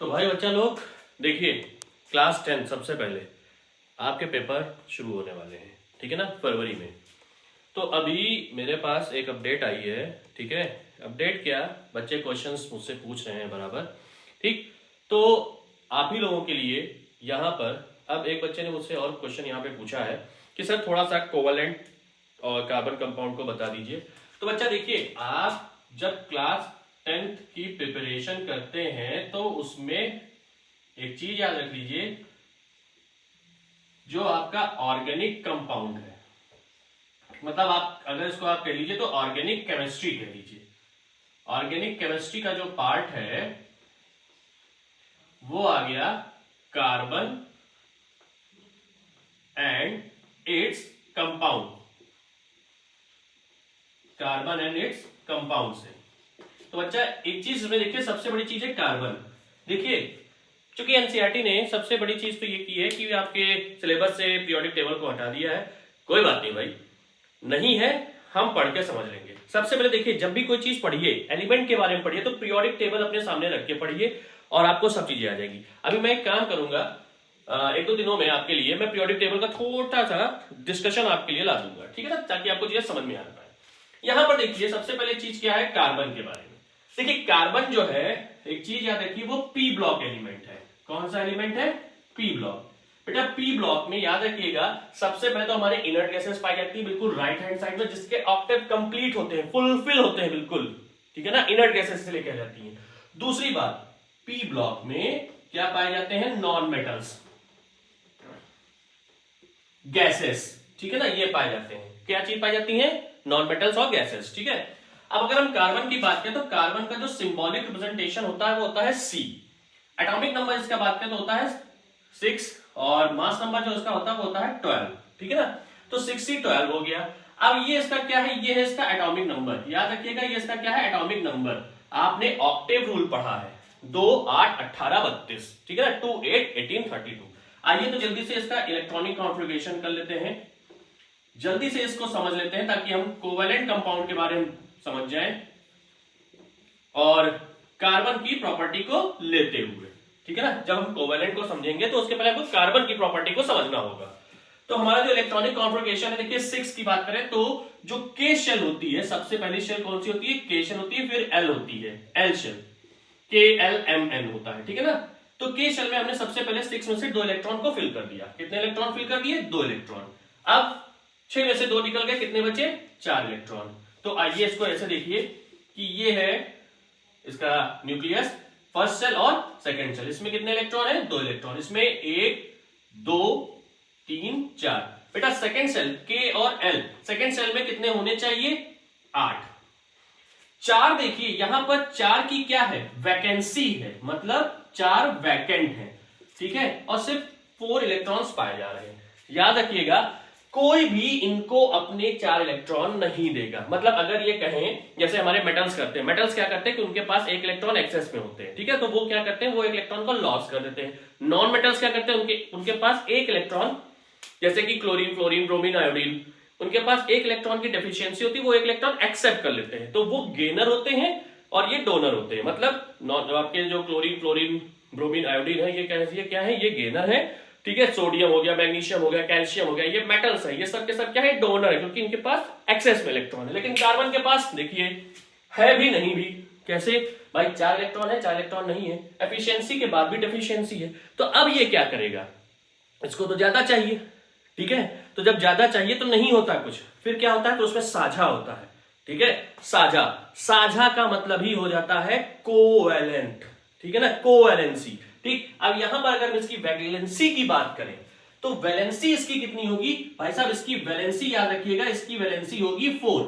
तो भाई बच्चा लोग देखिए, क्लास 10 सबसे पहले आपके पेपर शुरू होने वाले हैं, ठीक है ना, फरवरी में। तो अभी मेरे पास एक अपडेट आई है, ठीक है। अपडेट क्या, बच्चे क्वेश्चंस मुझसे पूछ रहे हैं बराबर, ठीक। तो आप ही लोगों के लिए यहाँ पर अब एक बच्चे ने मुझसे और क्वेश्चन यहाँ पे पूछा है कि सर थोड़ा सा कोवलेंट और कार्बन कंपाउंड को बता दीजिए। तो बच्चा देखिए, आप जब क्लास 10th की प्रिपरेशन करते हैं तो उसमें एक चीज याद रख लीजिए, जो आपका ऑर्गेनिक कंपाउंड है, मतलब आप अगर इसको आप कह लीजिए तो ऑर्गेनिक केमिस्ट्री कह लीजिए। ऑर्गेनिक केमिस्ट्री का जो पार्ट है वो आ गया carbon and its compound, carbon and its compound से। तो बच्चा एक चीज इसमें देखिए, सबसे बड़ी चीज है कार्बन। देखिए, चूंकि एनसीईआरटी ने सबसे बड़ी चीज तो ये की है कि आपके सिलेबस से पीरियोडिक टेबल को हटा दिया है। कोई बात नहीं भाई, नहीं है, हम पढ़ के समझ लेंगे। सबसे पहले देखिए, जब भी कोई चीज पढ़िए, एलिमेंट के बारे में पढ़िए, तो पीरियोडिक टेबल अपने सामने रख के पढ़िए और आपको सब चीजें आ जाएगी। अभी मैं एक काम करूंगा, एक दो दिनों में आपके लिए मैं पीरियोडिक टेबल का छोटा सा डिस्कशन आपके लिए ला दूंगा, ठीक है ना, ताकि आपको चीजें समझ में आ पाए। यहां पर देखिए, सबसे पहले चीज क्या है, कार्बन के बारे में। देखिए, कार्बन जो है, एक चीज याद रखिए, वो पी ब्लॉक एलिमेंट है। कौन सा एलिमेंट है? P block. बेटा पी ब्लॉक में याद रखिएगा, सबसे पहले तो हमारे इनर्ट गैसेस पाई जाती है बिल्कुल राइट हैंड साइड में, जिसके ऑक्टेव कंप्लीट होते हैं, फुलफिल होते हैं बिल्कुल, ठीक है ना, इनर्ट गैसेस से लेकर जाती है। दूसरी बात, पी ब्लॉक में क्या पाए जाते हैं? नॉन मेटल्स, गैसेस, ठीक है ना, ये पाए जाते हैं। क्या चीज पाई जाती है? नॉन मेटल्स और गैसेस, ठीक है। अब अगर हम कार्बन की बात करें तो कार्बन का जो सिंबॉलिक रिप्रेजेंटेशन होता है वो होता है C। एटॉमिक नंबर इसका बात करें तो होता है 6 और मास नंबर जो इसका होता है वो होता है 12, ठीक है ना। तो 6C12 हो गया। अब ये इसका क्या है? ये है इसका एटॉमिक नंबर। याद रखिएगा, ये इसका क्या है? Atomic number. आपने ऑक्टेव रूल पढ़ा है, 2 8 18 32, ठीक है ना, 2 8 18 32। आइए तो जल्दी से इसका इलेक्ट्रॉनिक कॉन्फ़िगरेशन कर लेते हैं, जल्दी से इसको समझ लेते हैं ताकि हम कोवेलेंट कंपाउंड के बारे में समझ जाएं और कार्बन की प्रॉपर्टी को लेते हुए, ठीक है ना। जब हम कोवेलेंट को समझेंगे तो उसके पहले हमको कार्बन की प्रॉपर्टी को समझना होगा। तो हमारा जो इलेक्ट्रॉनिक कॉन्फ़िगरेशन है, देखिए 6 की बात करें तो जो के शेल होती है, सबसे पहली शेल कौन सी होती है? के शेल होती है, फिर एल होती है, एल शेल, KLMN होता है, ठीक है ना। तो के शेल में हमने सबसे पहले 6 में से 2 इलेक्ट्रॉन को फिल कर दिया। कितने इलेक्ट्रॉन फिल कर दिए? 2 इलेक्ट्रॉन। अब 6 में से 2 निकल गए, कितने बचे? 4 इलेक्ट्रॉन। तो आइए इसको ऐसे देखिए कि ये है इसका न्यूक्लियस, फर्स्ट सेल और सेकंड सेल। इसमें कितने इलेक्ट्रॉन है? 2 इलेक्ट्रॉन। इसमें 1 2 3 4। बेटा सेकंड सेल के और एल, सेकंड सेल में कितने होने चाहिए? 8। 4 देखिए यहां पर 4 की क्या है? वैकेंसी है, मतलब 4 वैकेंट है, ठीक है, और सिर्फ 4 इलेक्ट्रॉन्स पाए जा रहे हैं। याद रखिएगा, कोई भी इनको अपने 4 इलेक्ट्रॉन नहीं देगा। मतलब अगर ये कहें, जैसे हमारे मेटल्स करते हैं, मेटल्स क्या करते हैं कि उनके पास 1 इलेक्ट्रॉन एक्सेस में होते हैं, ठीक है, तो वो क्या करते हैं? वो 1 इलेक्ट्रॉन को लॉस कर देते हैं। नॉन मेटल्स क्या करते हैं? उनके पास 1 इलेक्ट्रॉन, जैसे कि क्लोरीन फ्लोरीन ब्रोमीन आयोडीन, उनके पास 1 इलेक्ट्रॉन की डेफिशिएंसी होती है, वो 1 इलेक्ट्रॉन एक्सेप्ट कर लेते हैं, तो वो गेनर होते हैं और ये डोनर होते हैं। मतलब आपके जो क्लोरीन फ्लोरीन ब्रोमीन आयोडीन है, ये क्या है? ये गेनर है, ठीक है। सोडियम हो गया, मैग्नीशियम हो गया, कैल्शियम हो गया, ये मेटल्स है, ये सब के सब क्या है? डोनर है, क्योंकि इनके पास एक्सेस में इलेक्ट्रॉन है। लेकिन कार्बन के पास देखिए है भी नहीं भी। कैसे भाई? 4 इलेक्ट्रॉन है, 4 इलेक्ट्रॉन नहीं है, एफिशिएंसी के बाद भी डेफिशिएंसी है। तो अब ये क्या करेगा? इसको तो ज्यादा चाहिए, ठीक है, तो जब ज्यादा चाहिए तो नहीं होता कुछ, फिर क्या होता है? तो उसमें साझा होता है, ठीक है। साझा, साझा का मतलब ही हो जाता है कोवैलेंट, ठीक है ना, कोवैलेंसी, ठीक। अब यहां पर अगर इसकी वैलेंसी की बात करें तो वैलेंसी इसकी कितनी होगी? भाई साहब इसकी वैलेंसी याद रखिएगा, इसकी वैलेंसी होगी 4।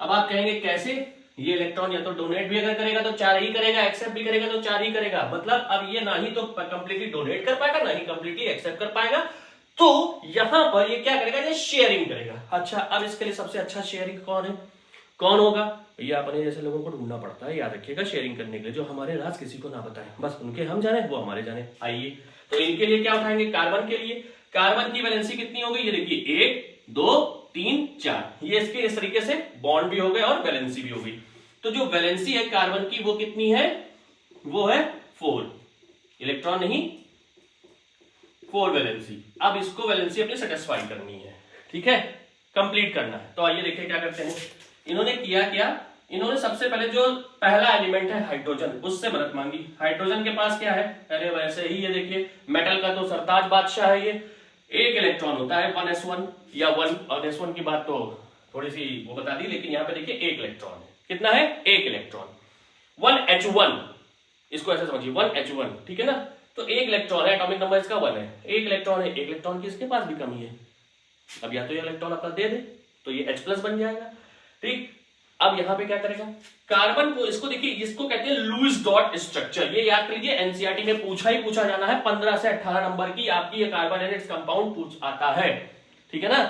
अब आप कहेंगे कैसे? ये इलेक्ट्रॉन या तो डोनेट भी अगर करेगा तो 4 ही करेगा, एक्सेप्ट भी करेगा तो 4 ही करेगा। मतलब अब ये ना ही तो कंप्लीटली डोनेट कर पाएगा, ना ही कंप्लीटली एक्सेप्ट कर पाएगा, तो यहां पर ये क्या करेगा? ये शेयरिंग करेगा। अच्छा, अब इसके लिए सबसे अच्छा शेयरिंग कौन है? कौन होगा? भैया अपने जैसे लोगों को ढूंढना पड़ता है, याद रखिएगा, शेयरिंग करने के लिए, जो हमारे राज किसी को ना बताएं, बस उनके हम जाने, वो हमारे जाने। आइए तो इनके लिए क्या उठाएंगे? कार्बन के लिए कार्बन की वैलेंसी कितनी हो गई? ये देखिए 1 2 3 4, ये इसके इस तरीके से बॉन्ड भी हो गए और वैलेंसी भी हो गई। तो जो वैलेंसी है कार्बन की वो कितनी है? वो है 4। इलेक्ट्रॉन नहीं, 4 वैलेंसी। अब इसको वैलेंसी अपनी सेटिस्फाई करनी है, ठीक है, कंप्लीट करना है। तो आइए देखिए क्या करते हैं। इन्होंने किया क्या, इन्होंने सबसे पहले जो पहला एलिमेंट है हाइड्रोजन, उससे मदद मांगी। हाइड्रोजन के पास क्या है, अरे वैसे ही ये देखिए मेटल का तो सरताज बादशाह है ये, एक इलेक्ट्रॉन होता है 1s1 या 1s1 की बात तो थोड़ी सी वो बता दी, लेकिन यहाँ पे देखिए एक इलेक्ट्रॉन है, कितना है, एक इलेक्ट्रॉन, 1h1, इसको ऐसे समझिए 1h1, ठीक है ना। तो एक इलेक्ट्रॉन है, एटॉमिक नंबर इसका 1 है, एक इलेक्ट्रॉन है, एक इलेक्ट्रॉन की इसके पास भी कमी है। अब या तो ये इलेक्ट्रॉन अपना दे दे तो ये H+ बन जाएगा, ठीक। अब यहां पे क्या करेगा, कार्बन को, इसको देखिए, इसको कहते हैं लुईस डॉट स्ट्रक्चर। ये याद कर लीजिए, एनसीईआरटी में पूछा जाना है, 15 से 18 नंबर की आपकी ये कार्बन एंड इट्स कंपाउंड पूछ आता है, ठीक है ना।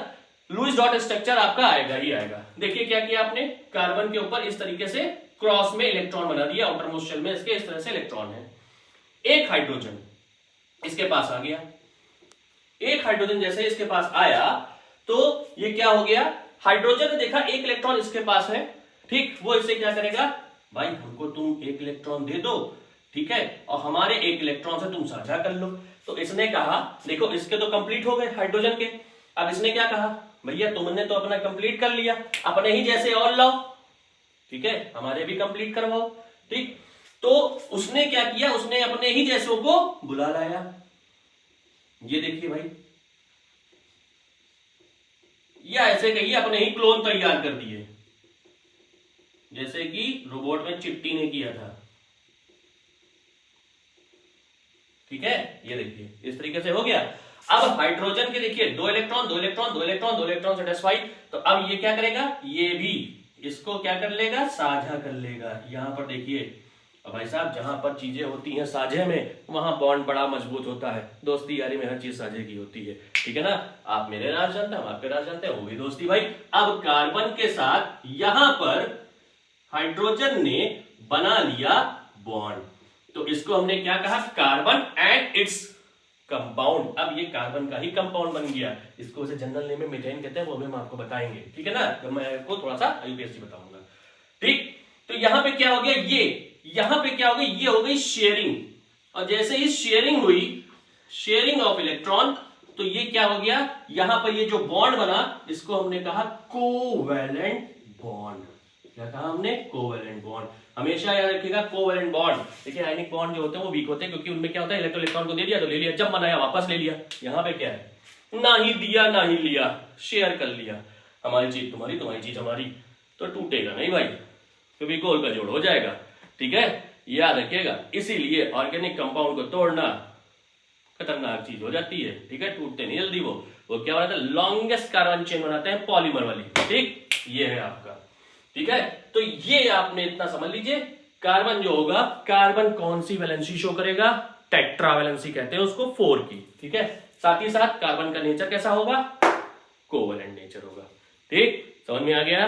लुईस डॉट स्ट्रक्चर आपका आएगा ही आएगा। देखिए क्या किया आपने, कार्बन के ऊपर इस तरीके से क्रॉस में इलेक्ट्रॉन बना दिया, आउटर मोस्ट शेल में इसके इस तरह से इलेक्ट्रॉन है। एक हाइड्रोजन इसके पास आ गया, एक हाइड्रोजन जैसे इसके पास आया तो ये क्या हो गया, हाइड्रोजन ने देखा एक इलेक्ट्रॉन इसके पास है, ठीक, वो इससे क्या करेगा, भाई हमको तुम एक इलेक्ट्रॉन दे दो, ठीक है, और हमारे एक इलेक्ट्रॉन से तुम साझा कर लो। तो इसने कहा, देखो इसके तो कंप्लीट हो गए हाइड्रोजन के, अब इसने क्या कहा, भैया तुमने तो अपना कंप्लीट कर लिया, अपने ही जैसे और लाओ, ठीक है, हमारे भी कंप्लीट करवाओ, ठीक। तो उसने क्या किया, उसने अपने ही जैसों को बुला लाया। ये देखिए भाई, या ऐसे कहिए अपने ही क्लोन तैयार कर दिए, जैसे कि रोबोट में चिट्टी ने किया था, ठीक है। ये देखिए इस तरीके से हो गया। अब हाइड्रोजन के देखिए 2 electron 2 electron 2 electron 2 electron satisfy. तो अब ये क्या करेगा, ये भी इसको क्या कर लेगा, साझा कर लेगा। यहां पर देखिए, अब भाई साहब जहां पर चीजें होती हैं साझे में, वहां बॉन्ड बड़ा मजबूत होता है। दोस्ती यारी में हर चीज साझे की होती है, ठीक है ना। आप मेरे राज जानते हैं, हम आपके राज जानते हैं, वो भी दोस्ती भाई। अब कार्बन के साथ यहां पर हाइड्रोजन ने बना लिया बॉन्ड, तो इसको हमने क्या कहा, कार्बन एंड इट्स कंपाउंड। अब ये कार्बन का ही कंपाउंड बन गया, इसको वैसे जनरल नेम में मीथेन कहते हैं, वो भी हम आपको बताएंगे, ठीक है ना, जब मैं आपको थोड़ा सा यूपीएससी बताऊंगा, ठीक। तो यहां पे क्या हो गया, ये यहां पे क्या हो गई, ये हो गई शेयरिंग, और जैसे ही शेयरिंग हुई, शेयरिंग ऑफ इलेक्ट्रॉन, तो ये क्या हो गया, यहां पर ये जो बॉन्ड बना, इसको हमने कहा कोवैलेंट बॉन्ड। क्या कहा हमने, कोवैलेंट बॉन्ड। हमेशा याद रखिएगा कोवैलेंट बॉन्ड। देखिए आयनिक बॉन्ड जो होते हैं वो वीक होते हैं, क्योंकि उनमें क्या होता है, इलेक्ट्रॉन को दे दिया तो ले लिया, जब बनाया वापस ले लिया। यहां पे क्या है, ना ही दिया ना ही लिया, शेयर कर लिया, हमारी चीज तुम्हारी, तुम्हारी चीज हमारी, तो टूटेगा नहीं भाई, क्योंकि गोल का जोड़ हो जाएगा, ठीक है, याद रखिएगा। इसीलिए ऑर्गेनिक कंपाउंड को तोड़ना खतरनाक चीज हो जाती है, ठीक है, टूटते नहीं जल्दी। वो क्या बनाते हैं, लॉन्गेस्ट कार्बन चेन बनाते हैं, पॉलीमर वाली, ठीक, ये है आपका, ठीक है। तो ये आपने इतना समझ लीजिए, कार्बन जो होगा, कार्बन कौन सी वैलेंसी शो करेगा, टेट्रा वैलेंसी कहते हैं उसको, 4 की, ठीक है। साथ ही साथ कार्बन का नेचर कैसा होगा, कोवैलेंट नेचर होगा, ठीक, समझ में आ गया।